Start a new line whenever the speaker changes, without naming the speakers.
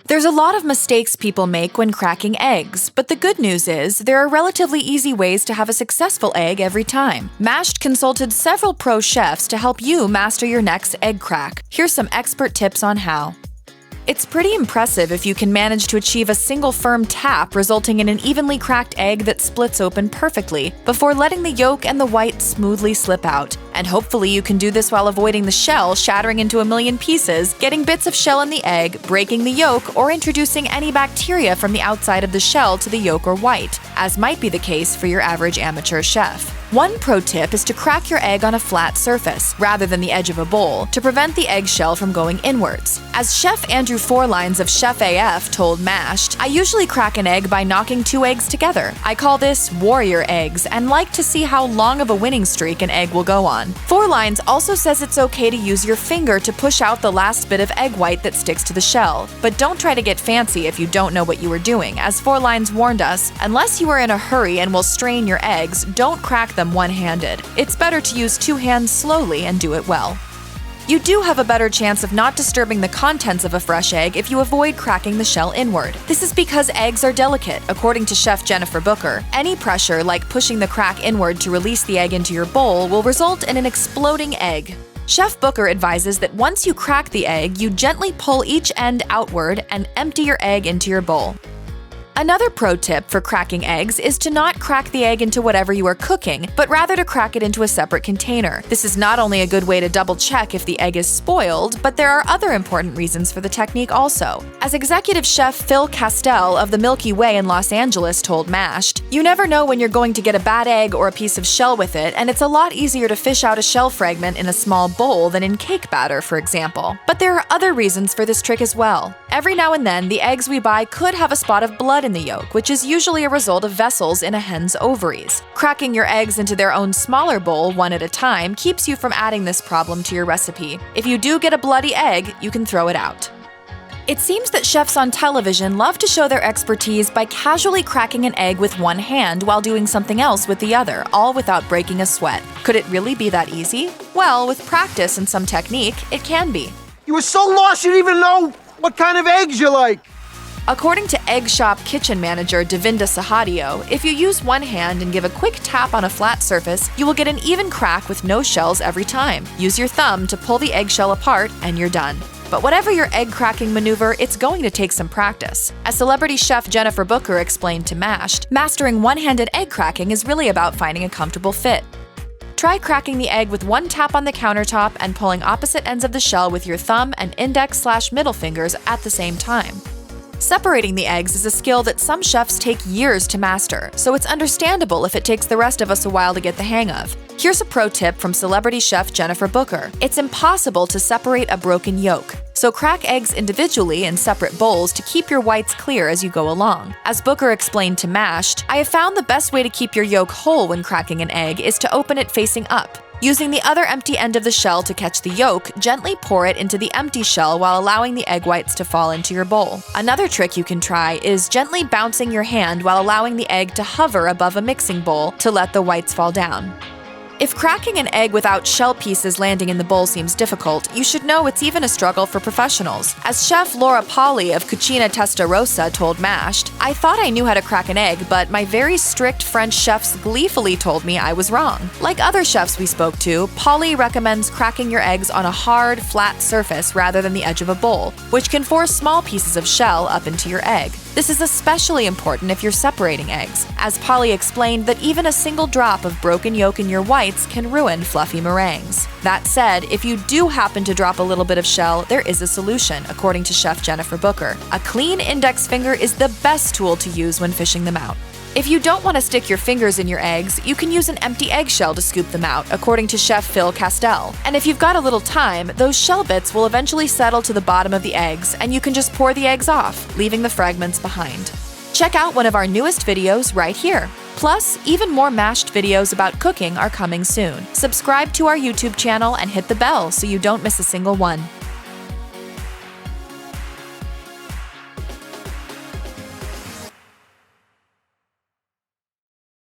There's a lot of mistakes people make when cracking eggs, but the good news is there are relatively easy ways to have a successful egg every time. Mashed consulted several pro chefs to help you master your next egg crack. Here's some expert tips on how. It's pretty impressive if you can manage to achieve a single firm tap resulting in an evenly cracked egg that splits open perfectly before letting the yolk and the white smoothly slip out. And hopefully you can do this while avoiding the shell shattering into a million pieces, getting bits of shell in the egg, breaking the yolk, or introducing any bacteria from the outside of the shell to the yolk or white, as might be the case for your average amateur chef. One pro tip is to crack your egg on a flat surface, rather than the edge of a bowl, to prevent the eggshell from going inwards. As Chef Andrew Forlines of Chef AF told Mashed, I usually crack an egg by knocking 2 eggs together. I call this warrior eggs and like to see how long of a winning streak an egg will go on. Forlines also says it's okay to use your finger to push out the last bit of egg white that sticks to the shell, but don't try to get fancy if you don't know what you are doing. As Forlines warned us, unless you are in a hurry and will strain your eggs, don't crack them one-handed. It's better to use 2 hands slowly and do it well. You do have a better chance of not disturbing the contents of a fresh egg if you avoid cracking the shell inward. This is because eggs are delicate, according to Chef Jennifer Booker. Any pressure, like pushing the crack inward to release the egg into your bowl, will result in an exploding egg. Chef Booker advises that once you crack the egg, you gently pull each end outward and empty your egg into your bowl. Another pro tip for cracking eggs is to not crack the egg into whatever you are cooking, but rather to crack it into a separate container. This is not only a good way to double check if the egg is spoiled, but there are other important reasons for the technique also. As executive chef Phil Castell of the Milky Way in Los Angeles told Mashed, you never know when you're going to get a bad egg or a piece of shell with it, and it's a lot easier to fish out a shell fragment in a small bowl than in cake batter, for example. But there are other reasons for this trick as well. Every now and then, the eggs we buy could have a spot of blood in the yolk, which is usually a result of vessels in a hen's ovaries. Cracking your eggs into their own smaller bowl one at a time keeps you from adding this problem to your recipe. If you do get a bloody egg, you can throw it out. It seems that chefs on television love to show their expertise by casually cracking an egg with one hand while doing something else with the other, all without breaking a sweat. Could it really be that easy? Well, with practice and some technique, it can be.
You were so lost you didn't even know what kind of eggs you like.
According to Egg Shop kitchen manager Devinda Sahadio, if you use one hand and give a quick tap on a flat surface, you will get an even crack with no shells every time. Use your thumb to pull the eggshell apart and you're done. But whatever your egg cracking maneuver, it's going to take some practice. As celebrity chef Jennifer Booker explained to Mashed, mastering one-handed egg cracking is really about finding a comfortable fit. Try cracking the egg with one tap on the countertop and pulling opposite ends of the shell with your thumb and index/middle fingers at the same time. Separating the eggs is a skill that some chefs take years to master, so it's understandable if it takes the rest of us a while to get the hang of. Here's a pro tip from celebrity chef Jennifer Booker. It's impossible to separate a broken yolk, so crack eggs individually in separate bowls to keep your whites clear as you go along. As Booker explained to Mashed, I have found the best way to keep your yolk whole when cracking an egg is to open it facing up. Using the other empty end of the shell to catch the yolk, gently pour it into the empty shell while allowing the egg whites to fall into your bowl. Another trick you can try is gently bouncing your hand while allowing the egg to hover above a mixing bowl to let the whites fall down. If cracking an egg without shell pieces landing in the bowl seems difficult, you should know it's even a struggle for professionals. As chef Laura Polly of Cucina Testarossa told Mashed, I thought I knew how to crack an egg, but my very strict French chefs gleefully told me I was wrong. Like other chefs we spoke to, Polly recommends cracking your eggs on a hard, flat surface rather than the edge of a bowl, which can force small pieces of shell up into your egg. This is especially important if you're separating eggs, as Polly explained that even a single drop of broken yolk in your whites can ruin fluffy meringues. That said, if you do happen to drop a little bit of shell, there is a solution, according to chef Jennifer Booker. A clean index finger is the best tool to use when fishing them out. If you don't want to stick your fingers in your eggs, you can use an empty eggshell to scoop them out, according to chef Phil Castell. And if you've got a little time, those shell bits will eventually settle to the bottom of the eggs, and you can just pour the eggs off, leaving the fragments behind. Check out one of our newest videos right here. Plus, even more Mashed videos about cooking are coming soon. Subscribe to our YouTube channel and hit the bell so you don't miss a single one.